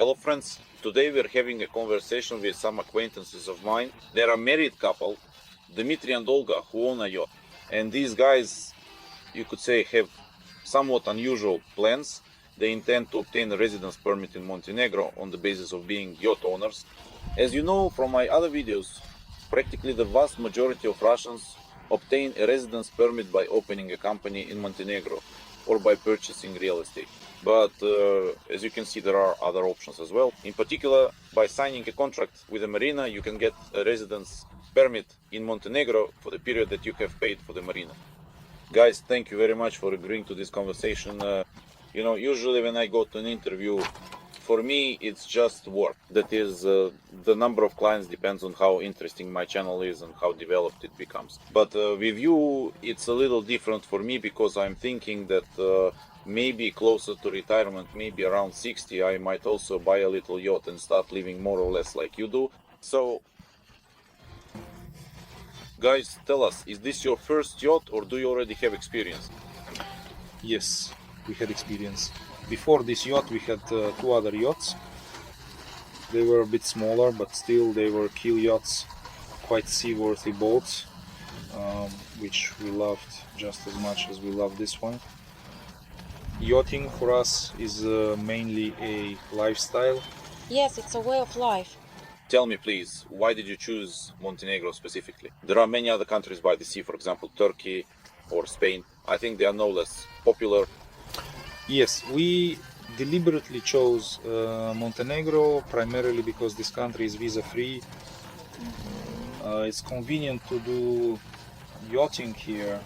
Hello friends, today we're having a conversation with some acquaintances of mine. They're a married couple, Dmitry and Olga, who own a yacht. And these guys, you could say, have somewhat unusual plans. They intend to obtain a residence permit in Montenegro on the basis of being yacht owners. As you know from my other videos, practically the vast majority of Russians obtain a residence permit by opening a company in Montenegro or by purchasing real estate. But as you can see, there are other options as well. In particular, by signing a contract with a marina, you can get a residence permit in Montenegro for the period that you have paid for the marina. Guys, thank you very much for agreeing to this conversation. Usually when I go to an interview, for me, it's just work. That is, the number of clients depends on how interesting my channel is and how developed it becomes. But with you, it's a little different for me because I'm thinking that maybe closer to retirement, maybe around 60, I might also buy a little yacht and start living more or less like you do. So, guys, tell us, is this your first yacht or do you already have experience? Yes, we had experience. Before this yacht, we had two other yachts. They were a bit smaller, but still they were keel yachts, quite seaworthy boats, which we loved just as much as we love this one. Yachting for us is mainly a lifestyle. Yes, it's a way of life. Tell me, please, why did you choose Montenegro specifically? There are many other countries by the sea, for example, Turkey or Spain. I think they are no less popular. Yes, we deliberately chose Montenegro primarily because this country is visa-free. It's convenient to do yachting here.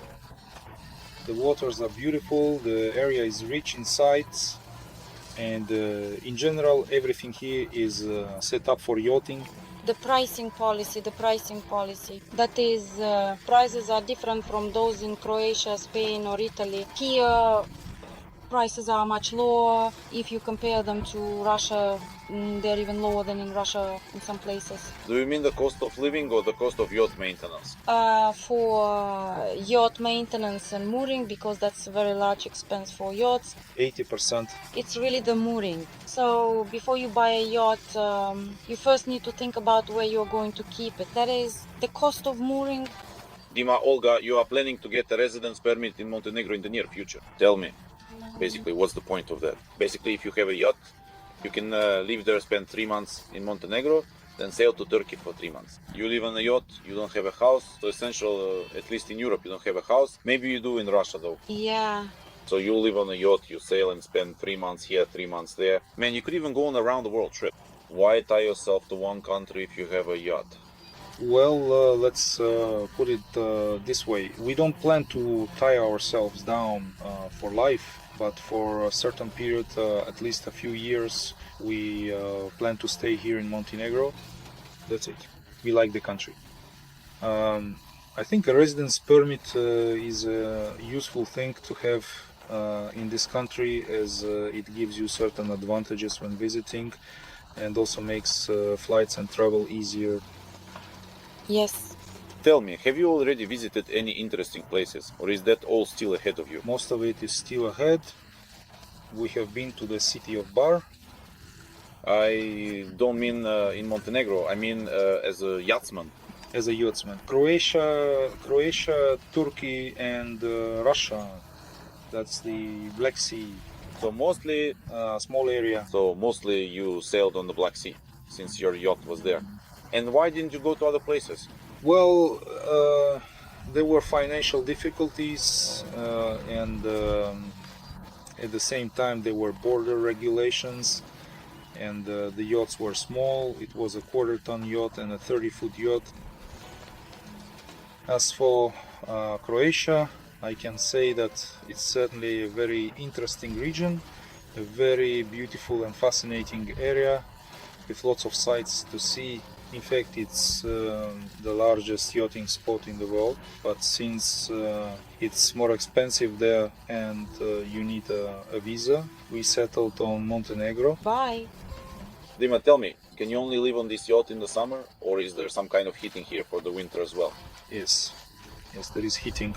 The waters are beautiful, the area is rich in sights, and in general everything here is set up for yachting. The pricing policy. That is, prices are different from those in Croatia, Spain or Italy. Here, prices are much lower. If you compare them to Russia, they're even lower than in Russia in some places. Do you mean the cost of living or the cost of yacht maintenance? For yacht maintenance and mooring, because that's a very large expense for yachts, 80%. it's really the mooring. So before you buy a yacht, you first need to think about where you're going to keep it. That is the cost of mooring. Dima, Olga, you are planning to get a residence permit in Montenegro in the near future. Tell me, basically, what's the point of that? Basically, if you have a yacht, you can live there, spend 3 months in Montenegro, then sail to Turkey for 3 months. You live on a yacht, you don't have a house, so essential, at least in Europe, you don't have a house. Maybe you do in Russia though. Yeah. So you live on a yacht, you sail and spend 3 months here, 3 months there. Man, you could even go on a round the world trip. Why tie yourself to one country if you have a yacht? Well, let's put it this way. We don't plan to tie ourselves down for life, but for a certain period, at least a few years, we plan to stay here in Montenegro. That's it. We like the country. I think a residence permit is a useful thing to have in this country, as it gives you certain advantages when visiting and also makes flights and travel easier. Yes. Tell me, have you already visited any interesting places, or is that all still ahead of you? Most of it is still ahead. We have been to the city of Bar. I don't mean in Montenegro, I mean as a yachtsman. As a yachtsman. Croatia, Turkey and Russia. That's the Black Sea. So mostly, Small area. so mostly you sailed on the Black Sea, since your yacht was there. And why didn't you go to other places? Well, there were financial difficulties and at the same time there were border regulations, and the yachts were small. It was a quarter-ton yacht and a 30-foot yacht. As for Croatia, I can say that it's certainly a very interesting region, a very beautiful and fascinating area with lots of sights to see. In fact, it's the largest yachting spot in the world, but since it's more expensive there and you need a visa, we settled on Montenegro. Bye. Dima, tell me, can you only live on this yacht in the summer, or is there some kind of heating here for the winter as well? Yes, there is heating.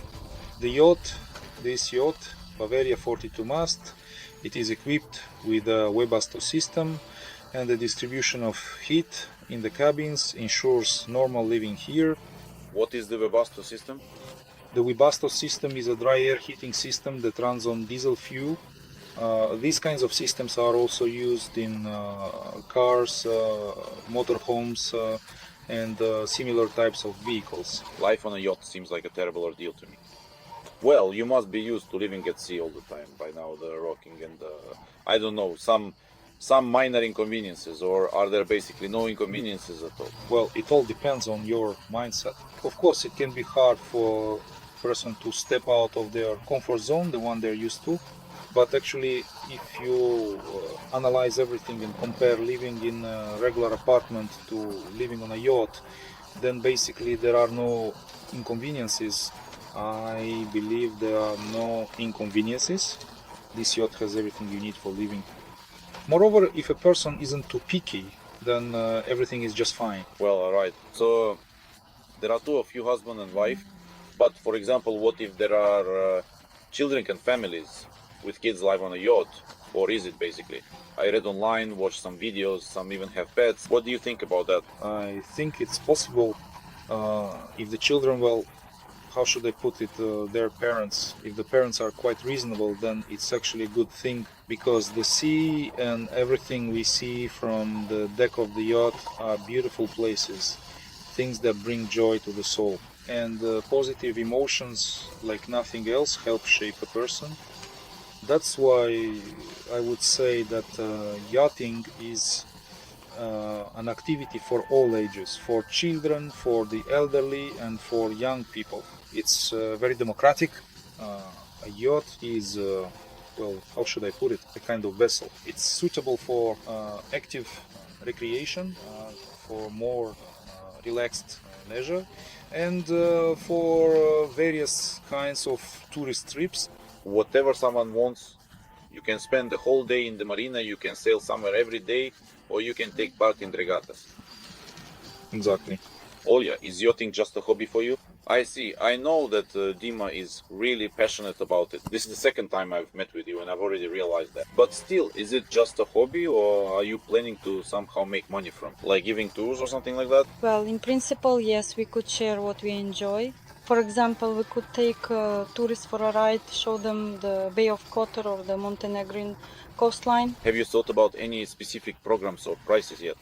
This yacht, Bavaria 42 mast, it is equipped with a Webasto system, and the distribution of heat in the cabins ensures normal living here. What is the Webasto system? The Webasto system is a dry air heating system that runs on diesel fuel. These kinds of systems are also used in cars, motorhomes, and similar types of vehicles. Life on a yacht seems like a terrible ordeal to me. Well, you must be used to living at sea all the time by now, the rocking and I don't know, some minor inconveniences, or are there basically no inconveniences at all? Well, it all depends on your mindset. Of course, it can be hard for a person to step out of their comfort zone, the one they're used to. But actually, if you analyze everything and compare living in a regular apartment to living on a yacht, then basically there are no inconveniences. I believe there are no inconveniences. This yacht has everything you need for living. Moreover, if a person isn't too picky, then everything is just fine. Well, alright. So there are two of you, husband and wife. But for example, what if there are children and families with kids live on a yacht? Or is it basically? I read online, watched some videos, some even have pets. What do you think about that? I think it's possible if the children, well, how should I put it, their parents, if the parents are quite reasonable, then it's actually a good thing, because the sea and everything we see from the deck of the yacht are beautiful places, things that bring joy to the soul. And positive emotions, like nothing else, help shape a person. That's why I would say that yachting is an activity for all ages, for children, for the elderly, and for young people. It's very democratic. A yacht is, well, how should I put it, a kind of vessel. It's suitable for active recreation, for more relaxed leisure, and for various kinds of tourist trips. Whatever someone wants, you can spend the whole day in the marina, you can sail somewhere every day, or you can take part in regattas. Exactly. Olya, is yachting just a hobby for you? I see. I know that Dima is really passionate about it. This is the second time I've met with you and I've already realized that. But still, is it just a hobby, or are you planning to somehow make money from, like giving tours or something like that? Well, in principle, yes, we could share what we enjoy. For example, we could take tourists for a ride, show them the Bay of Kotor or the Montenegrin coastline. Have you thought about any specific programs or prices yet?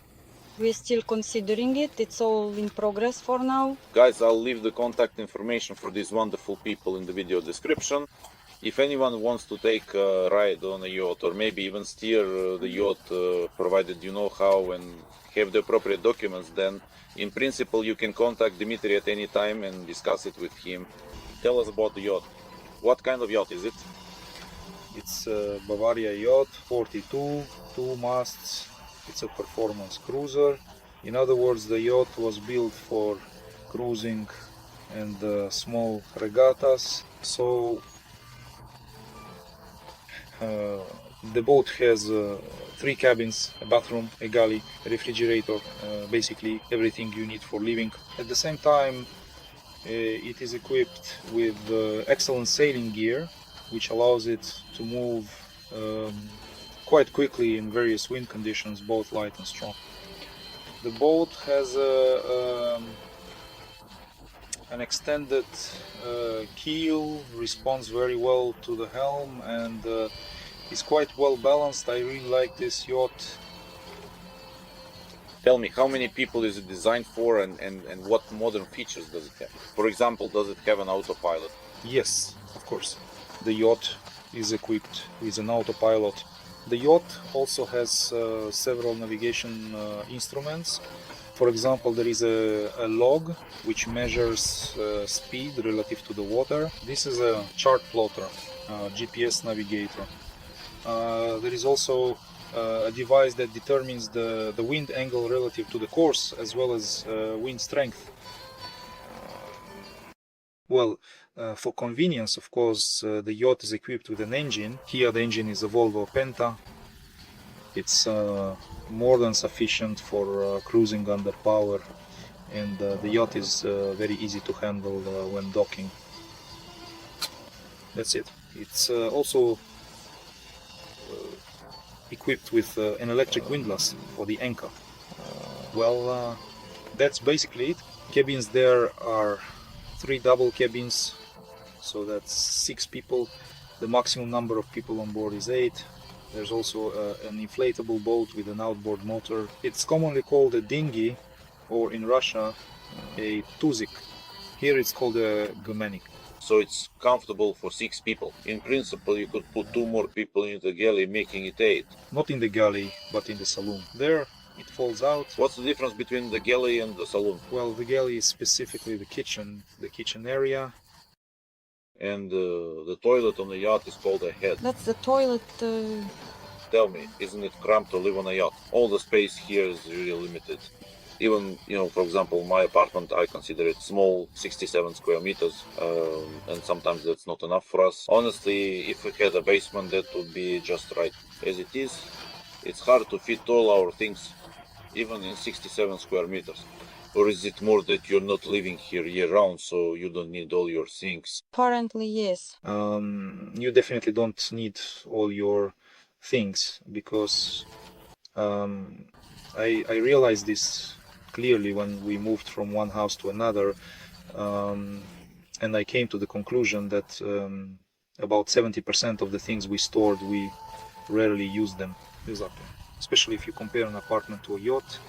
We're still considering it. It's all in progress for now. Guys, I'll leave the contact information for these wonderful people in the video description. If anyone wants to take a ride on a yacht, or maybe even steer the yacht, provided you know how and have the appropriate documents, then in principle you can contact Dimitri at any time and discuss it with him. Tell us about the yacht. What kind of yacht is it? It's a Bavaria Yacht 42, 2 masts. It's a performance cruiser. In other words, the yacht was built for cruising and small regattas. So the boat has 3 cabins, a bathroom, a galley, a refrigerator, basically everything you need for living. At the same time, it is equipped with excellent sailing gear, which allows it to move quite quickly in various wind conditions, both light and strong. The boat has an extended keel, responds very well to the helm, and is quite well balanced. I really like this yacht. Tell me, how many people is it designed for, and what modern features does it have? For example, does it have an autopilot? Yes, of course. The yacht is equipped with an autopilot. The yacht also has several navigation instruments. For example, there is a log which measures speed relative to the water. This is a chart plotter, GPS navigator. There is also a device that determines the wind angle relative to the course, as well as wind strength. Well, for convenience, of course, the yacht is equipped with an engine. Here the engine is a Volvo Penta. It's more than sufficient for cruising under power, and the yacht is very easy to handle when docking. That's it. It's also equipped with an electric windlass for the anchor. Well, that's basically it. Cabins there are 3 double cabins, so that's 6 people. The maximum number of people on board is 8. There's also an inflatable boat with an outboard motor. It's commonly called a dinghy, or in Russia, a tuzik. Here it's called a gumenik. So it's comfortable for 6 people. In principle, you could put 2 more people in the galley, making it 8. Not in the galley, but in the saloon. There, it folds out. What's the difference between the galley and the saloon? Well, the galley is specifically the kitchen area. And the toilet on the yacht is called a head. That's the toilet. Tell me, isn't it cramped to live on a yacht? All the space here is really limited. Even, for example, my apartment, I consider it small, 67 square meters, and sometimes that's not enough for us. Honestly, if we had a basement, that would be just right. As it is, it's hard to fit all our things, even in 67 square meters. Or is it more that you're not living here year-round, so you don't need all your things? Apparently, yes. You definitely don't need all your things, because I realized this clearly when we moved from one house to another, and I came to the conclusion that about 70% of the things we stored, we rarely use them. Exactly. Especially if you compare an apartment to a yacht.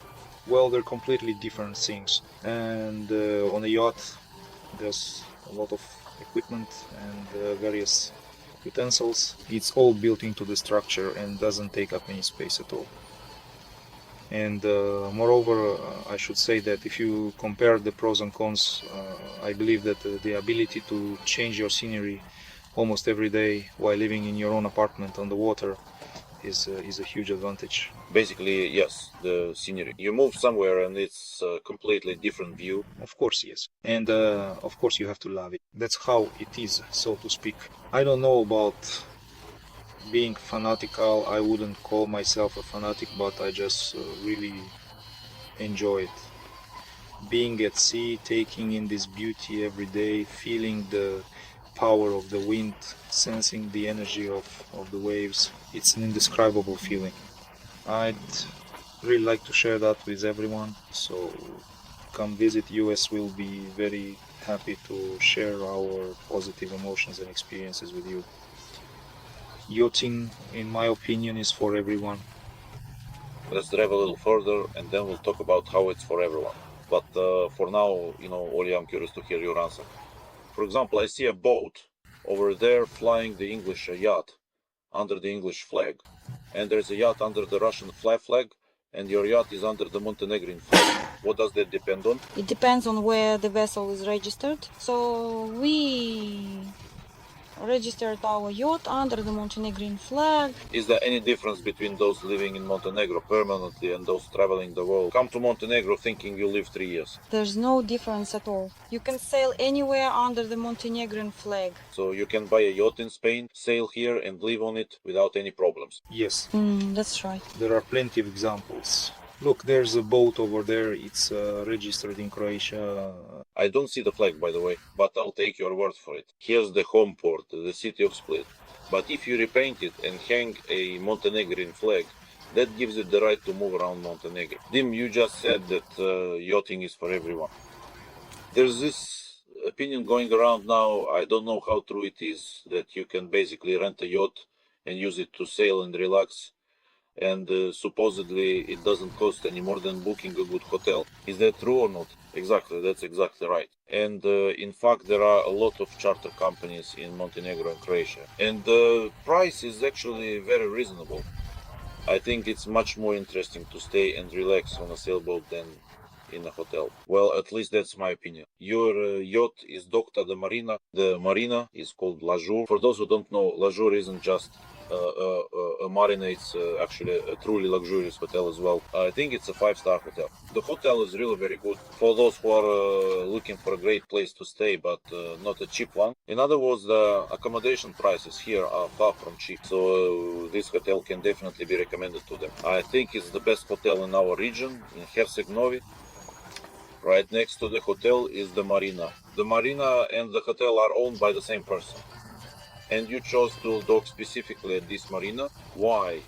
Well, they're completely different things. And on a yacht, there's a lot of equipment and various utensils. It's all built into the structure and doesn't take up any space at all. And moreover, I should say that if you compare the pros and cons, I believe that the ability to change your scenery almost every day while living in your own apartment on the water is a huge advantage. Basically, yes, the scenery. You move somewhere and it's a completely different view. Of course, yes. And of course you have to love it. That's how it is, so to speak. I don't know about being fanatical. I wouldn't call myself a fanatic, but I just really enjoy it. Being at sea, taking in this beauty every day, feeling the power of the wind, sensing the energy of the waves. It's an indescribable feeling. I'd really like to share that with everyone, so come visit US. We'll be very happy to share our positive emotions and experiences with you. Yachting, in my opinion, is for everyone. Let's drive a little further and then we'll talk about how it's for everyone. But for now, Ollie, I'm curious to hear your answer. For example, I see a boat over there flying the English yacht under the English flag. And there's a yacht under the Russian flag, and your yacht is under the Montenegrin flag. What does that depend on? It depends on where the vessel is registered. So we registered our yacht under the Montenegrin flag. Is there any difference between those living in Montenegro permanently and those traveling the world? Come to Montenegro thinking you live 3 years. There's no difference at all. You can sail anywhere under the Montenegrin flag. So you can buy a yacht in Spain, sail here and live on it without any problems. Yes, That's right. there are plenty of examples. Look, there's a boat over there. It's registered in Croatia. I don't see the flag, by the way, but I'll take your word for it. Here's the home port, the city of Split. But if you repaint it and hang a Montenegrin flag, that gives it the right to move around Montenegro. Dim, you just said that yachting is for everyone. There's this opinion going around now, I don't know how true it is, that you can basically rent a yacht and use it to sail and relax. And supposedly it doesn't cost any more than booking a good hotel. Is that true or not? Exactly, that's exactly right. And in fact, there are a lot of charter companies in Montenegro and Croatia. And the price is actually very reasonable. I think it's much more interesting to stay and relax on a sailboat than in a hotel. Well, at least that's my opinion. Your yacht is docked at the marina. The marina is called Lajur. For those who don't know, Lajur isn't just a marina, it's actually a truly luxurious hotel as well. I think it's a 5-star hotel. The hotel is really very good for those who are looking for a great place to stay, but not a cheap one. In other words, the accommodation prices here are far from cheap, so this hotel can definitely be recommended to them. I think it's the best hotel in our region, in Herceg Novi. Right next to the hotel is the marina. The marina and the hotel are owned by the same person. And you chose to dock specifically at this marina. Why?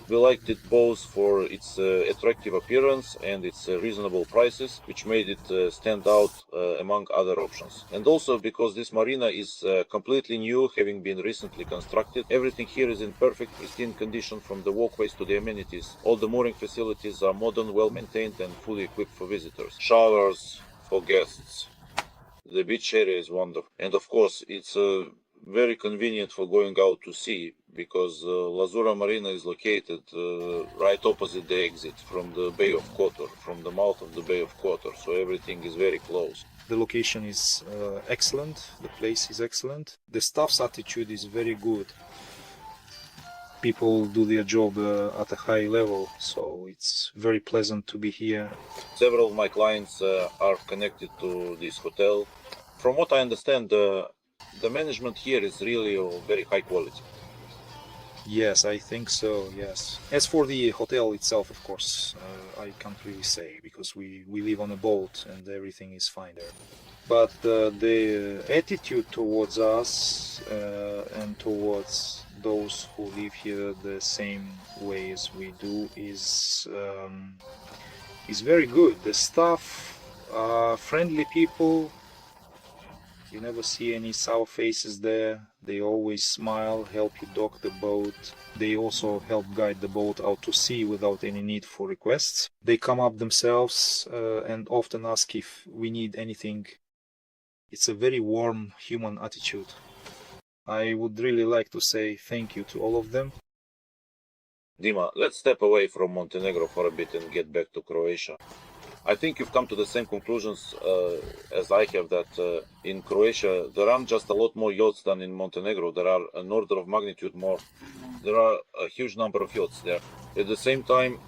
We liked it both for its attractive appearance and its reasonable prices, which made it stand out among other options. And also because this marina is completely new, having been recently constructed. Everything here is in perfect, pristine condition, from the walkways to the amenities. All the mooring facilities are modern, well maintained, and fully equipped for visitors. Showers for guests. The beach area is wonderful. And of course, it's very convenient for going out to sea, because Lazura Marina is located right opposite the exit from the Bay of Kotor, from the mouth of the Bay of Kotor, so everything is very close. The location is excellent, the place is excellent, the staff's attitude is very good. People do their job at a high level, so it's very pleasant to be here. Several of my clients are connected to this hotel. From what I understand, the management here is really of very high quality. Yes, I think so, yes. As for the hotel itself, of course, I can't really say, because we live on a boat and everything is fine there. But the attitude towards us and towards those who live here the same way as we do is very good. The staff are friendly people. You never see any sour faces there. They always smile, help you dock the boat. They also help guide the boat out to sea without any need for requests. They come up themselves and often ask if we need anything. It's a very warm human attitude. I would really like to say thank you to all of them. Dima, let's step away from Montenegro for a bit and get back to Croatia. I think you've come to the same conclusions as I have, that in Croatia there aren't just a lot more yachts than in Montenegro. There are an order of magnitude more. There are a huge number of yachts there. At the same time,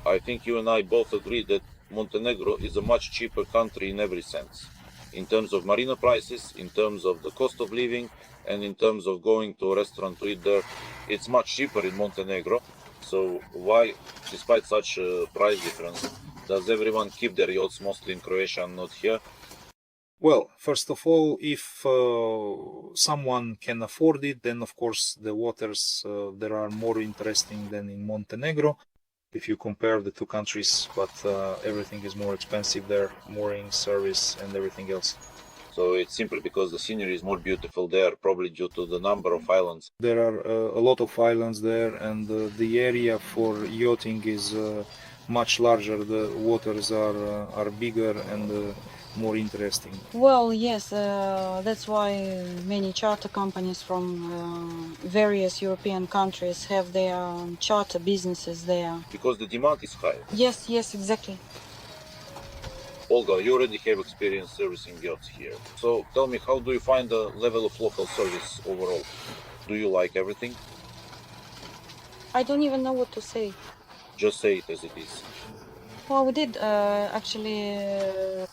I think you and I both agree that Montenegro is a much cheaper country in every sense. In terms of marina prices, in terms of the cost of living, and in terms of going to a restaurant to eat there, it's much cheaper in Montenegro. So why, despite such a price difference, does everyone keep their yachts mostly in Croatia and not here? Well, first of all, if someone can afford it, then of course the waters there are more interesting than in Montenegro if you compare the two countries, but everything is more expensive there, mooring, service and everything else. So it's simply because the scenery is more beautiful there, probably due to the number of islands. There are a lot of islands there, and the area for yachting is much larger. The waters are bigger and more interesting. Well, yes, that's why many charter companies from various European countries have their charter businesses there. Because the demand is high. Yes, yes, exactly. Olga, you already have experience servicing yachts here. So tell me, how do you find the level of local service overall? Do you like everything? I don't even know what to say. Just say it as it is. Well, we did actually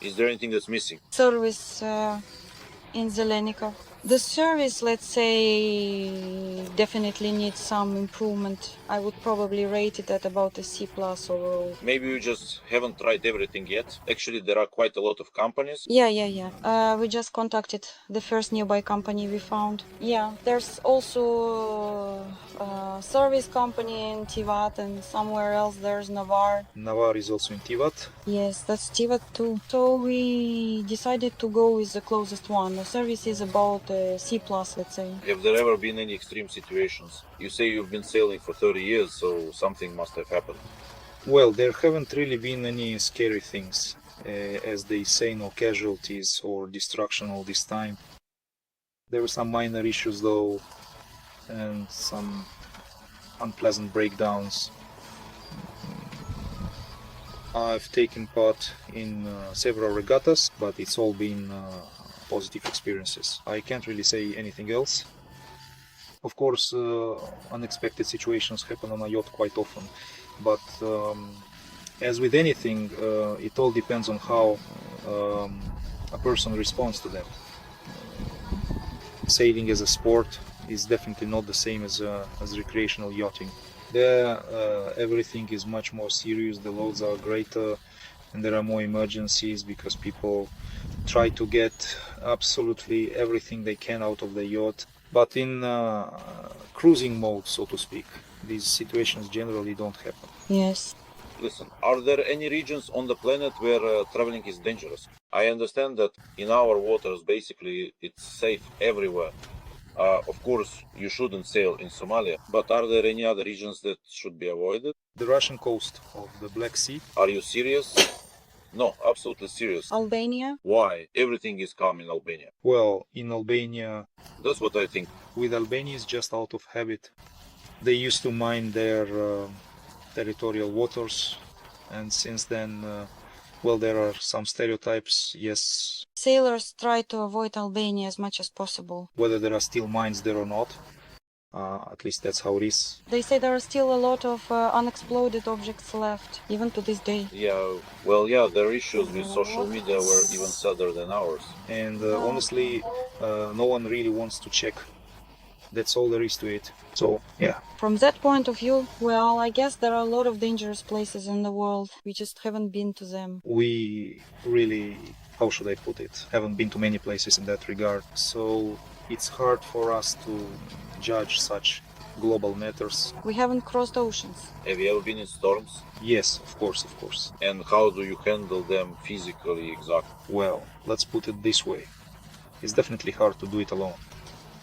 Is there anything that's missing? service in Zelenica. The service, let's say, definitely needs some improvement. I would probably rate it at about a C+ overall. Maybe you just haven't tried everything yet. Actually, there are quite a lot of companies. Yeah. We just contacted the first nearby company we found. Yeah, there's also a service company in Tivat, and somewhere else there's Navar. Navar is also in Tivat. Yes, that's Tivat too. So we decided to go with the closest one. The service is about C+, let's say. Have there ever been any extreme situations? You say you've been sailing for 30 years, so something must have happened. Well, there haven't really been any scary things. As they say, no casualties or destruction all this time. There were some minor issues though, and some unpleasant breakdowns. I've taken part in several regattas, but it's all been positive experiences. I can't really say anything else. Of course, unexpected situations happen on a yacht quite often, but as with anything, it all depends on how a person responds to them. Sailing as a sport is definitely not the same as recreational yachting. There, everything is much more serious, the loads are greater, and there are more emergencies because people try to get absolutely everything they can out of the yacht. But in cruising mode, so to speak, These situations generally don't happen. Yes. Listen, are there any regions on the planet where traveling is dangerous? I understand that in our waters, basically, it's safe everywhere. Of course, you shouldn't sail in Somalia, but are there any other regions that should be avoided? The Russian coast of the Black Sea. Are you serious? No, absolutely serious. Albania? Why? Everything is calm in Albania. Well, in Albania, That's what I think. with Albanians just out of habit. They used to mine their territorial waters, and since then, well, there are some stereotypes, yes, Sailors try to avoid Albania as much as possible. whether there are still mines there or not. At least that's how it is. They say there are still a lot of unexploded objects left, even to this day. Yeah, well, yeah, their issues with social media were even sadder than ours. And honestly, no one really wants to check. That's all there is to it. So, yeah. From that point of view, well, I guess there are a lot of dangerous places in the world. We just haven't been to them. We really, how should I put it, haven't been to many places in that regard. So it's hard for us to judge such global matters. We haven't crossed oceans. Have you ever been in storms? Yes, of course, of course. And how do you handle them physically exactly? Well, let's put it this way. It's definitely hard to do it alone.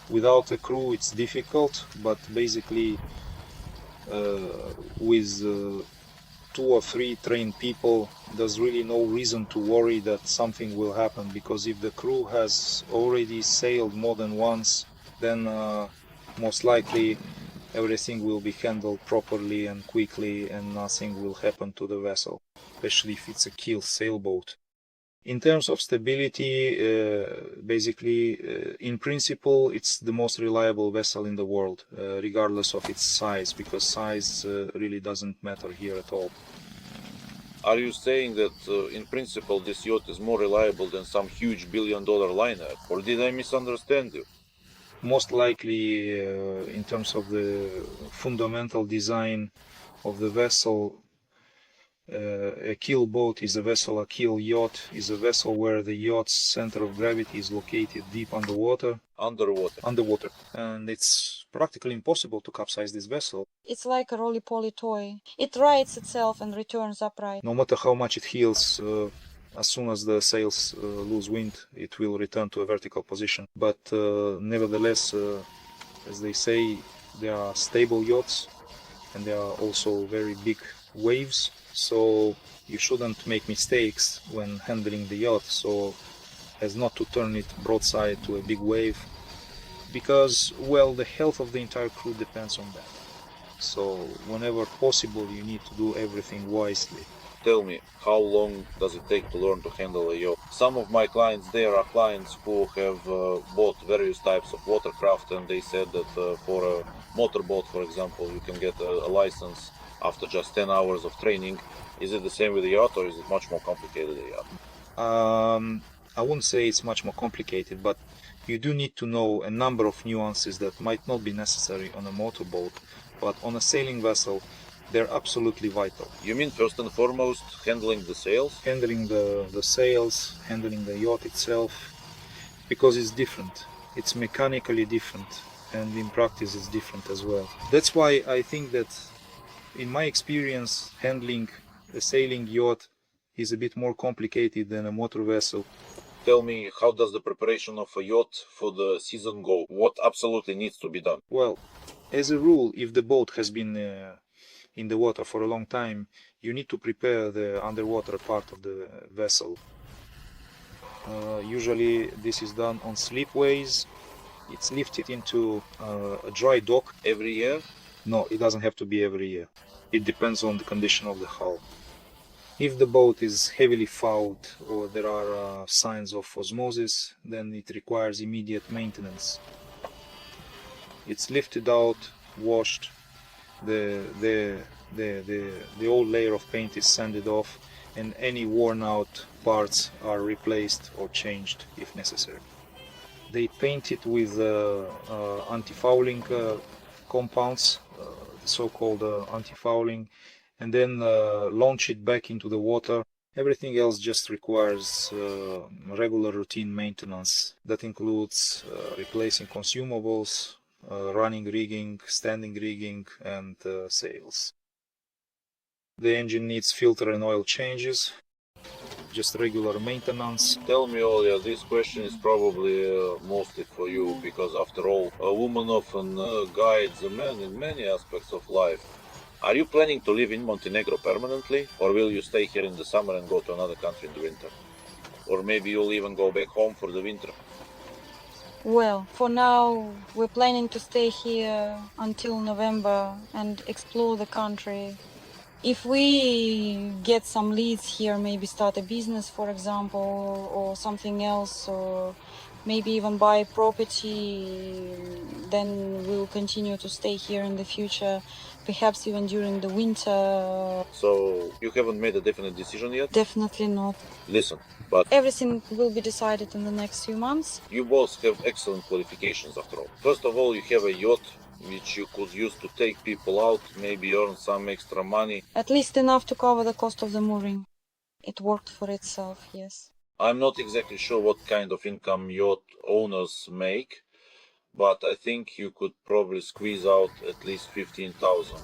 Without a crew, it's difficult, but basically, with 2 or 3 trained people, there's really no reason to worry that something will happen, because if the crew has already sailed more than once, then most likely everything will be handled properly and quickly and nothing will happen to the vessel, especially if it's a keel sailboat. In terms of stability, basically, in principle, it's the most reliable vessel in the world, regardless of its size, because size really doesn't matter here at all. Are you saying that, in principle, this yacht is more reliable than some huge billion-dollar liner, or did I misunderstand you? Most likely, in terms of the fundamental design of the vessel, a keel boat is a vessel, a keel yacht is a vessel where the yacht's center of gravity is located deep underwater. Underwater. And it's practically impossible to capsize this vessel. It's like a roly-poly toy. It rights itself and returns upright. No matter how much it heels, as soon as the sails lose wind, it will return to a vertical position. But nevertheless, as they say, they are stable yachts, and they are also very big waves. So you shouldn't make mistakes when handling the yacht, so as not to turn it broadside to a big wave, because, well, the health of the entire crew depends on that. So whenever possible, you need to do everything wisely. Tell me, how long does it take to learn to handle a yacht? Some of my clients, there are clients who have bought various types of watercraft, and they said that for a motorboat, for example, you can get a license after just 10 hours of training. Is it the same with the yacht, or is it much more complicated, the yacht? I wouldn't say it's much more complicated, but you do need to know a number of nuances that might not be necessary on a motorboat, but on a sailing vessel, they're absolutely vital. You mean first and foremost handling the sails? Handling the sails, handling the yacht itself, because it's different. It's mechanically different, and in practice it's different as well. That's why I think that, in my experience, handling a sailing yacht is a bit more complicated than a motor vessel. Tell me, how does the preparation of a yacht for the season go? What absolutely needs to be done? Well, as a rule, if the boat has been in the water for a long time, you need to prepare the underwater part of the vessel. Usually this is done on slipways. It's lifted into a dry dock. Every year? No, it doesn't have to be every year. It depends on the condition of the hull. If the boat is heavily fouled or there are signs of osmosis, then it requires immediate maintenance. It's lifted out, washed, the old layer of paint is sanded off, and any worn out parts are replaced or changed if necessary. They paint it with anti-fouling compounds, so-called anti-fouling, and then launch it back into the water. Everything else just requires regular routine maintenance. That includes replacing consumables, running rigging, standing rigging, and sails. The engine needs filter and oil changes, just regular maintenance. Tell me, Olya, this question is probably mostly for you, because after all, a woman often guides a man in many aspects of life. Are you planning to live in Montenegro permanently, or will you stay here in the summer and go to another country in the winter? Or maybe you'll even go back home for the winter? Well, for now, we're planning to stay here until November and explore the country. If we get some leads here, maybe start a business, for example, or something else, or maybe even buy property, then we'll continue to stay here in the future, perhaps even during the winter. So you haven't made a definite decision yet? Definitely not. Listen, but Everything will be decided in the next few months. you both have excellent qualifications after all. First of all, you have a yacht which you could use to take people out, maybe earn some extra money. At least enough to cover the cost of the mooring. It worked for itself, yes. I'm not exactly sure what kind of income yacht owners make, but I think you could probably squeeze out at least 15,000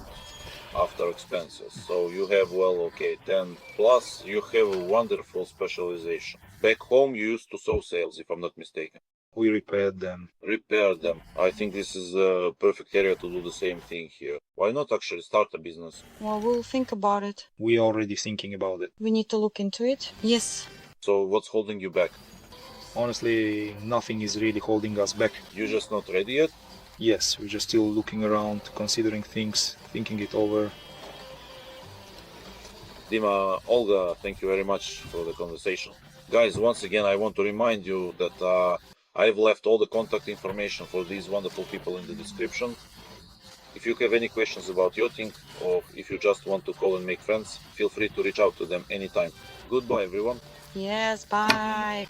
after expenses. So you have, well, okay, 10 plus you have a wonderful specialization. Back home you used to sew sails, if I'm not mistaken. We repaired them. Repair them. I think this is a perfect area to do the same thing here. Why not actually start a business? Well, we'll think about it. We are already thinking about it. We need to look into it. Yes. So what's holding you back? Honestly, nothing is really holding us back. You're just not ready yet? Yes, we're just still looking around, considering things, thinking it over. Dima, Olga, thank you very much for the conversation. Guys, once again, I want to remind you that I've left all the contact information for these wonderful people in the description. If you have any questions about yachting, or if you just want to call and make friends, feel free to reach out to them anytime. Goodbye, everyone. Yes, bye.